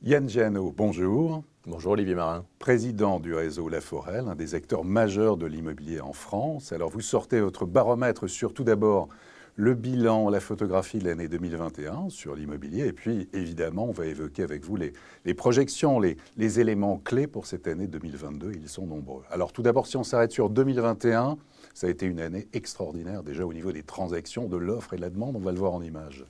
Yann Giano, bonjour. Bonjour Olivier Marin. Président du réseau La Forêt, l'un des acteurs majeurs de l'immobilier en France. Alors vous sortez votre baromètre sur tout d'abord le bilan, la photographie de l'année 2021 sur l'immobilier. Et puis évidemment, on va évoquer avec vous les projections, les éléments clés pour cette année 2022. Ils sont nombreux. Alors tout d'abord, si on s'arrête sur 2021, ça a été une année extraordinaire déjà au niveau des transactions, de l'offre et de la demande. On va le voir en images.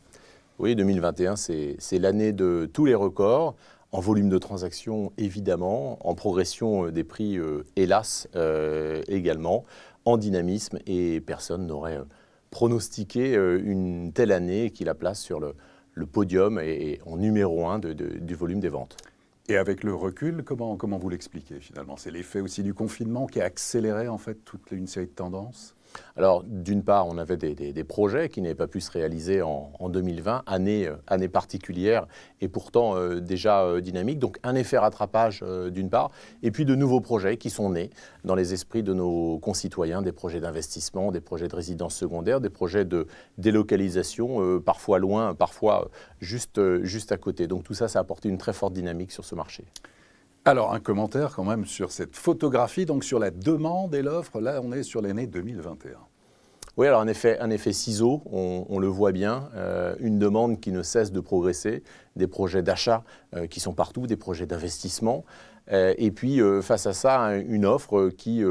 Oui, 2021, c'est l'année de tous les records, en volume de transactions évidemment, en progression des prix hélas également, en dynamisme, et personne n'aurait pronostiqué une telle année qui la place sur le podium et en numéro 1 du volume des ventes. Et avec le recul, comment vous l'expliquez finalement? C'est l'effet aussi du confinement qui a accéléré en fait toute une série de tendances? Alors, d'une part, on avait des projets qui n'avaient pas pu se réaliser en 2020, année particulière et pourtant déjà dynamique. Donc, un effet rattrapage d'une part, et puis de nouveaux projets qui sont nés dans les esprits de nos concitoyens, des projets d'investissement, des projets de résidence secondaire, des projets de délocalisation, parfois loin, parfois juste à côté. Donc, tout ça, ça a apporté une très forte dynamique sur ce marché. Alors, un commentaire quand même sur cette photographie, donc sur la demande et l'offre. Là, on est sur l'année 2021. Oui, alors un effet ciseau, on le voit bien, une demande qui ne cesse de progresser, des projets d'achat qui sont partout, des projets d'investissement, et puis face à ça, une offre qui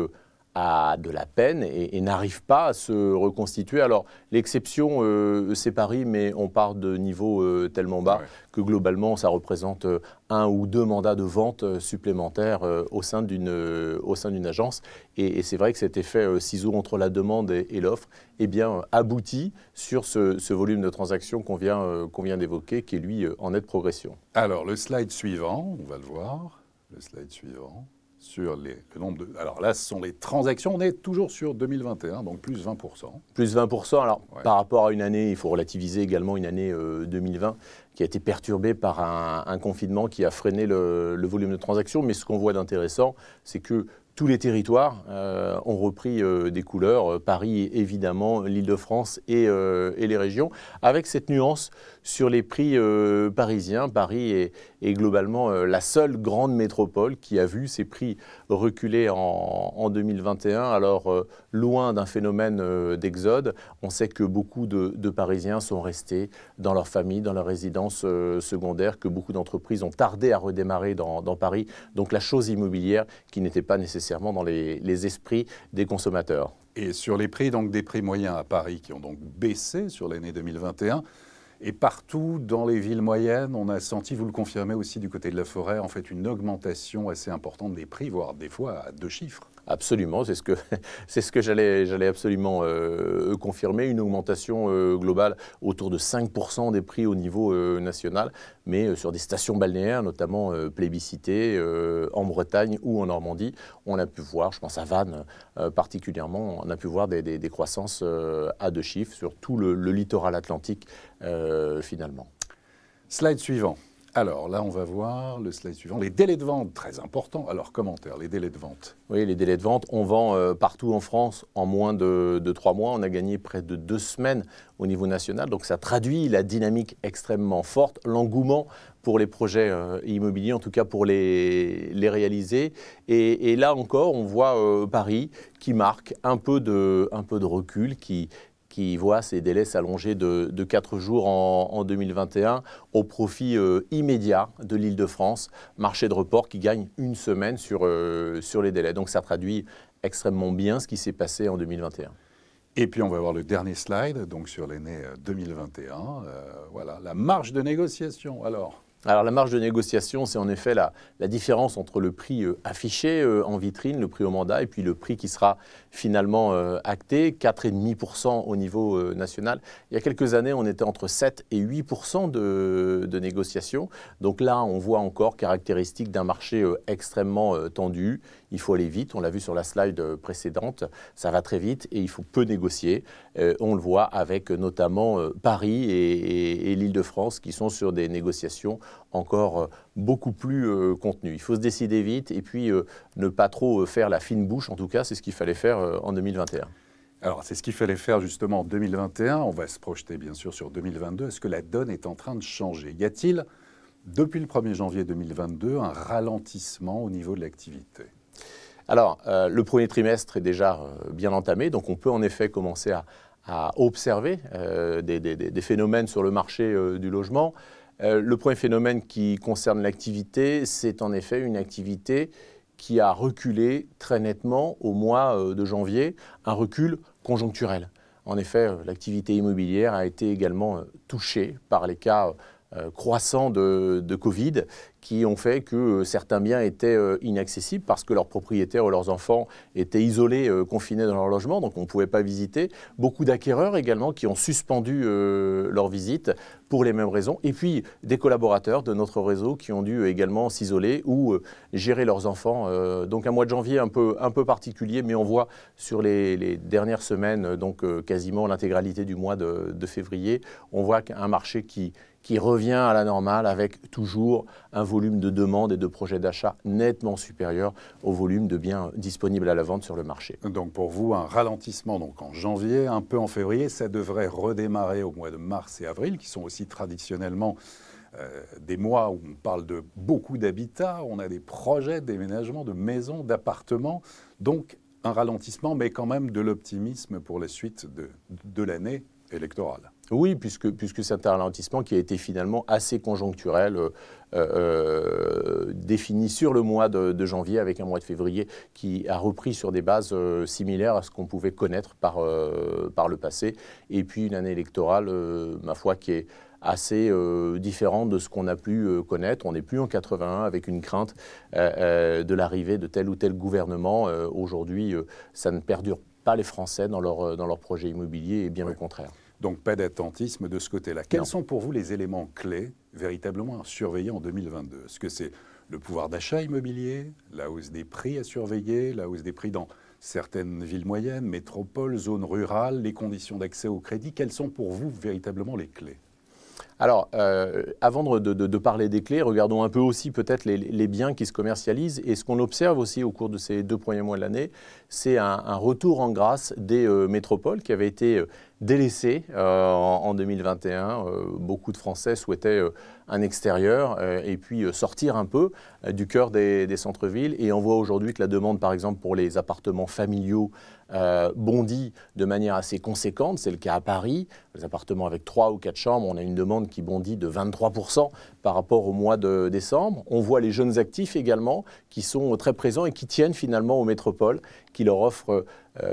a de la peine et n'arrive pas à se reconstituer. Alors l'exception, c'est Paris, mais on part de niveaux tellement bas que globalement, ça représente 1 ou 2 mandats de vente supplémentaires au sein d'une agence. Et c'est vrai que cet effet ciseau entre la demande et l'offre aboutit sur ce volume de transactions qu'on vient d'évoquer, qui est lui en nette progression. Alors le slide suivant, on va le voir, le slide suivant. Sur le nombre de... Alors là, ce sont les transactions. On est toujours sur 2021, donc plus 20%. Plus 20%. Alors, par rapport à une année, il faut relativiser également une année 2020 qui a été perturbée par un confinement qui a freiné le volume de transactions. Mais ce qu'on voit d'intéressant, c'est que tous les territoires ont repris des couleurs, Paris évidemment, l'Île-de-France et les régions, avec cette nuance sur les prix parisiens. Paris est globalement la seule grande métropole qui a vu ses prix reculer en 2021. Alors, loin d'un phénomène d'exode, on sait que beaucoup de Parisiens sont restés dans leur famille, dans leur résidence secondaire, que beaucoup d'entreprises ont tardé à redémarrer dans Paris. Donc la chose immobilière qui n'était pas nécessairement dans les esprits des consommateurs. Et sur les prix, donc des prix moyens à Paris qui ont donc baissé sur l'année 2021, et partout dans les villes moyennes, on a senti, vous le confirmez aussi du côté de La Forêt, en fait une augmentation assez importante des prix, voire des fois à 2 chiffres. Absolument, c'est ce que j'allais absolument confirmer, une augmentation globale autour de 5% des prix au niveau national, mais sur des stations balnéaires, notamment plébiscitées en Bretagne ou en Normandie, on a pu voir, je pense à Vannes particulièrement, on a pu voir des croissances à 2 chiffres sur tout le littoral atlantique finalement. Slide suivant. Alors là, on va voir le slide suivant. Les délais de vente, très importants. Alors, commentaire, les délais de vente. Oui, les délais de vente, on vend partout en France en moins de 3 mois. On a gagné près de 2 semaines au niveau national. Donc ça traduit la dynamique extrêmement forte, l'engouement pour les projets immobiliers, en tout cas pour les réaliser. Et là encore, on voit Paris qui marque un peu de recul, qui voit ses délais s'allonger de 4 jours en 2021 au profit immédiat de l'Île-de-France, marché de report qui gagne 1 semaine sur les délais. Donc ça traduit extrêmement bien ce qui s'est passé en 2021. Et puis on va voir le dernier slide, donc sur l'année 2021. Voilà, la marge de négociation. Alors la marge de négociation, c'est en effet la différence entre le prix affiché en vitrine, le prix au mandat, et puis le prix qui sera finalement acté, 4,5% au niveau national. Il y a quelques années, on était entre 7 et 8% de négociation. Donc là, on voit encore caractéristique d'un marché extrêmement tendu. Il faut aller vite, on l'a vu sur la slide précédente, ça va très vite et il faut peu négocier. On le voit avec notamment Paris et l'Île-de-France qui sont sur des négociations encore beaucoup plus contenues. Il faut se décider vite et puis ne pas trop faire la fine bouche, en tout cas c'est ce qu'il fallait faire en 2021. Alors c'est ce qu'il fallait faire justement en 2021, on va se projeter bien sûr sur 2022. Est-ce que la donne est en train de changer? Y a-t-il Depuis le 1er janvier 2022, un ralentissement au niveau de l'activité. Alors, le premier trimestre est déjà bien entamé, donc on peut en effet commencer à observer des phénomènes sur le marché du logement. Le premier phénomène qui concerne l'activité, c'est en effet une activité qui a reculé très nettement au mois de janvier, un recul conjoncturel. En effet, l'activité immobilière a été également touchée par les cas croissants de Covid qui ont fait que certains biens étaient inaccessibles parce que leurs propriétaires ou leurs enfants étaient isolés, confinés dans leur logement, donc on ne pouvait pas visiter. Beaucoup d'acquéreurs également qui ont suspendu leur visite pour les mêmes raisons. Et puis des collaborateurs de notre réseau qui ont dû également s'isoler ou gérer leurs enfants. Donc un mois de janvier un peu particulier, mais on voit sur les dernières semaines, donc quasiment l'intégralité du mois de février, on voit qu'un marché qui revient à la normale avec toujours un volume de demandes et de projets d'achat nettement supérieur au volume de biens disponibles à la vente sur le marché. Donc pour vous, un ralentissement donc en janvier, un peu en février, ça devrait redémarrer au mois de mars et avril, qui sont aussi traditionnellement des mois où on parle de beaucoup d'habitat, on a des projets de déménagement, de maisons, d'appartements, donc un ralentissement, mais quand même de l'optimisme pour la suite de l'année électorale. Oui, puisque c'est un ralentissement qui a été finalement assez conjoncturel, défini sur le mois de janvier avec un mois de février qui a repris sur des bases similaires à ce qu'on pouvait connaître par le passé. Et puis une année électorale, ma foi, qui est assez différente de ce qu'on a pu connaître. On n'est plus en 81 avec une crainte de l'arrivée de tel ou tel gouvernement. Aujourd'hui, ça ne perdure pas les Français dans leur projet immobilier et bien au contraire. Donc pas d'attentisme de ce côté-là. Quels sont pour vous les éléments clés véritablement à surveiller en 2022 ? Est-ce que c'est le pouvoir d'achat immobilier, la hausse des prix à surveiller, la hausse des prix dans certaines villes moyennes, métropoles, zones rurales, les conditions d'accès au crédit ? Quelles sont pour vous véritablement les clés ? Alors, avant de parler des clés, regardons un peu aussi peut-être les biens qui se commercialisent. Et ce qu'on observe aussi au cours de ces 2 premiers mois de l'année, c'est un retour en grâce des métropoles qui avaient été délaissées en 2021. Beaucoup de Français souhaitaient un extérieur et puis sortir un peu du cœur des centres-villes. Et on voit aujourd'hui que la demande, par exemple, pour les appartements familiaux bondit de manière assez conséquente. C'est le cas à Paris. Les appartements avec 3 ou 4 chambres, on a une demande qui bondit de 23% par rapport au mois de décembre. On voit les jeunes actifs également qui sont très présents et qui tiennent finalement aux métropoles, qui leur offrent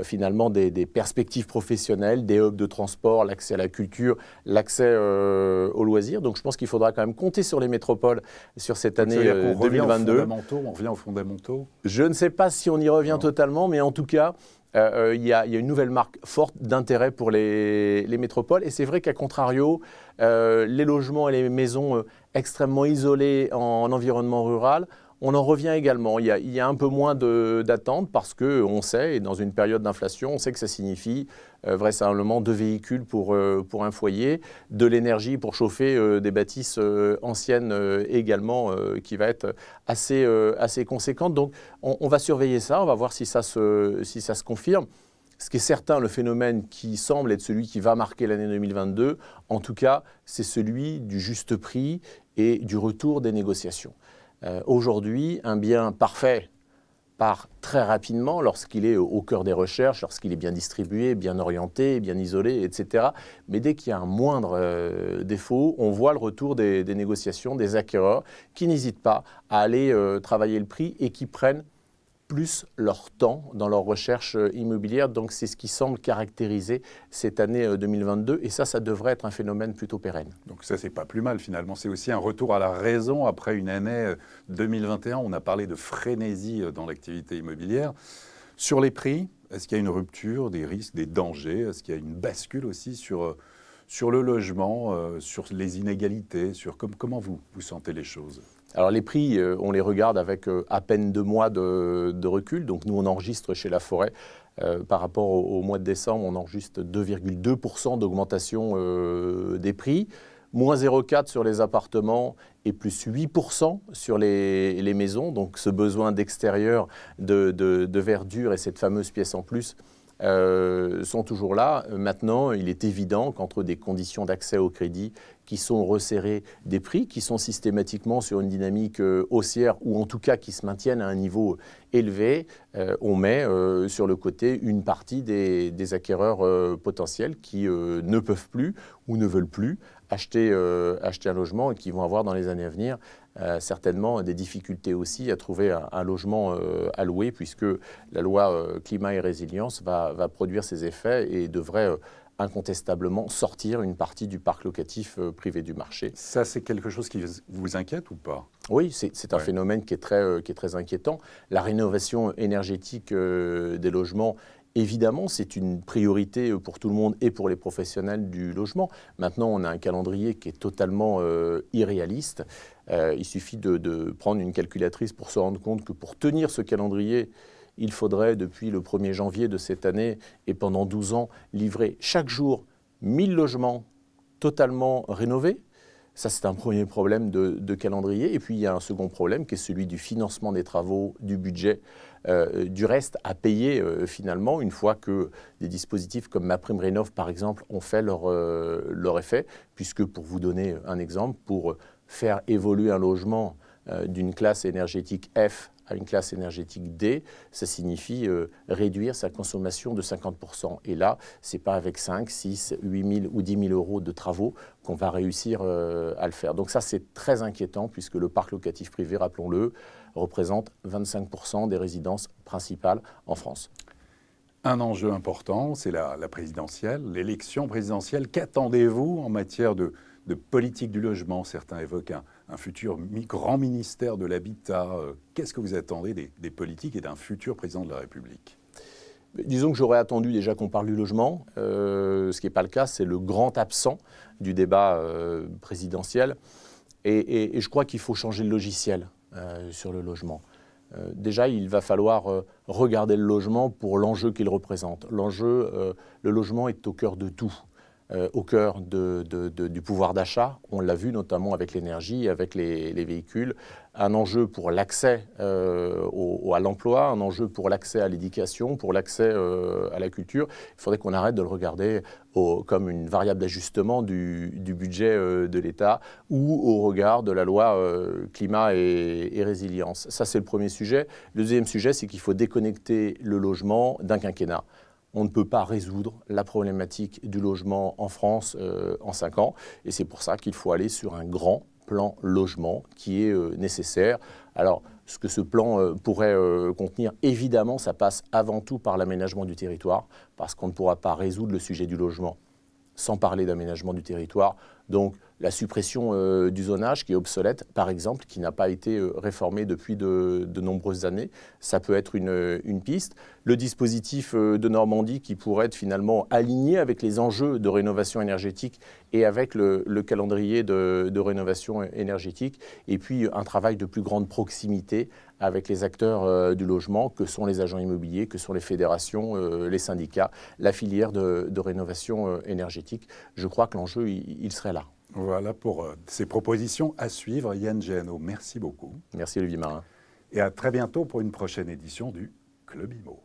finalement des perspectives professionnelles, des hubs de transport, l'accès à la culture, l'accès aux loisirs. Donc je pense qu'il faudra quand même compter sur les métropoles sur cette année 2022. On revient aux fondamentaux. Je ne sais pas si on y revient totalement, mais en tout cas, il y a une nouvelle marque forte d'intérêt pour les métropoles. Et c'est vrai qu'à contrario, les logements et les maisons extrêmement isolés en environnement rural, on en revient également. Il y a un peu moins d'attente parce qu'on sait, et dans une période d'inflation, on sait que ça signifie vraisemblablement 2 véhicules pour un foyer, de l'énergie pour chauffer des bâtisses anciennes également, qui va être assez conséquente. Donc on va surveiller ça, on va voir si ça se confirme. Ce qui est certain, le phénomène qui semble être celui qui va marquer l'année 2022, en tout cas, c'est celui du juste prix et du retour des négociations. Aujourd'hui, un bien parfait part très rapidement lorsqu'il est au cœur des recherches, lorsqu'il est bien distribué, bien orienté, bien isolé, etc. Mais dès qu'il y a un moindre défaut, on voit le retour des négociations, des acquéreurs qui n'hésitent pas à aller travailler le prix et qui prennent plus leur temps dans leur recherche immobilière. Donc c'est ce qui semble caractériser cette année 2022 et ça devrait être un phénomène plutôt pérenne. Donc ça, c'est pas plus mal finalement. C'est aussi un retour à la raison après une année 2021. On a parlé de frénésie dans l'activité immobilière. Sur les prix, est-ce qu'il y a une rupture, des risques, des dangers? Est-ce qu'il y a une bascule aussi sur le logement, sur les inégalités, comment vous sentez les choses? Alors les prix, on les regarde avec à peine 2 mois de recul. Donc nous, on enregistre chez La Forêt, par rapport au mois de décembre, on enregistre 2,2% d'augmentation des prix, moins 0,4 sur les appartements et plus 8% sur les maisons. Donc ce besoin d'extérieur, de verdure et cette fameuse pièce en plus sont toujours là. Maintenant, il est évident qu'entre des conditions d'accès au crédit qui sont resserrés des prix, qui sont systématiquement sur une dynamique haussière ou en tout cas qui se maintiennent à un niveau élevé, on met sur le côté une partie des acquéreurs potentiels qui ne peuvent plus ou ne veulent plus acheter un logement et qui vont avoir dans les années à venir certainement des difficultés aussi à trouver un logement à louer puisque la loi climat et résilience va produire ses effets et devrait incontestablement sortir une partie du parc locatif privé du marché. Ça, c'est quelque chose qui vous inquiète ou pas? Oui, c'est un phénomène qui est très inquiétant. La rénovation énergétique des logements, évidemment, c'est une priorité pour tout le monde et pour les professionnels du logement. Maintenant, on a un calendrier qui est totalement irréaliste. Il suffit de prendre une calculatrice pour se rendre compte que pour tenir ce calendrier, il faudrait, depuis le 1er janvier de cette année et pendant 12 ans, livrer chaque jour 1000 logements totalement rénovés. Ça, c'est un premier problème de calendrier. Et puis, il y a un second problème qui est celui du financement des travaux, du budget, du reste à payer finalement une fois que des dispositifs comme MaPrimeRénov', par exemple, ont fait leur effet. Puisque, pour vous donner un exemple, pour faire évoluer un logement d'une classe énergétique F à une classe énergétique D, ça signifie réduire sa consommation de 50%. Et là, ce n'est pas avec 5, 6, 8 000 ou 10 000 euros de travaux qu'on va réussir à le faire. Donc ça, c'est très inquiétant puisque le parc locatif privé, rappelons-le, représente 25% des résidences principales en France. Un enjeu important, c'est la présidentielle, l'élection présidentielle. Qu'attendez-vous en matière de politique du logement? Certains évoquent un futur grand ministère de l'habitat. Qu'est-ce que vous attendez des politiques et d'un futur président de la République? Disons que j'aurais attendu déjà qu'on parle du logement. Ce qui n'est pas le cas, c'est le grand absent du débat présidentiel. Et je crois qu'il faut changer le logiciel sur le logement. Déjà, il va falloir regarder le logement pour l'enjeu qu'il représente. Le logement est au cœur de tout. Au cœur du pouvoir d'achat. On l'a vu notamment avec l'énergie, avec les véhicules. Un enjeu pour l'accès à l'emploi, un enjeu pour l'accès à l'éducation, pour l'accès à la culture. Il faudrait qu'on arrête de le regarder comme une variable d'ajustement du budget de l'État ou au regard de la loi climat et résilience. Ça, c'est le premier sujet. Le deuxième sujet, c'est qu'il faut déconnecter le logement d'un quinquennat. On ne peut pas résoudre la problématique du logement en France en 5 ans. Et c'est pour ça qu'il faut aller sur un grand plan logement qui est nécessaire. Alors, ce que ce plan pourrait contenir, évidemment, ça passe avant tout par l'aménagement du territoire, parce qu'on ne pourra pas résoudre le sujet du logement sans parler d'aménagement du territoire. Donc, la suppression du zonage qui est obsolète, par exemple, qui n'a pas été réformé depuis de nombreuses années, ça peut être une piste. Le dispositif de Normandie qui pourrait être finalement aligné avec les enjeux de rénovation énergétique et avec le calendrier de rénovation énergétique. Et puis, un travail de plus grande proximité avec les acteurs du logement, que sont les agents immobiliers, que sont les fédérations, les syndicats, la filière de rénovation énergétique. Je crois que l'enjeu, il serait là. Voilà pour ces propositions à suivre. Yann Géano, merci beaucoup. Merci Olivier Marin. Et à très bientôt pour une prochaine édition du Club Immo.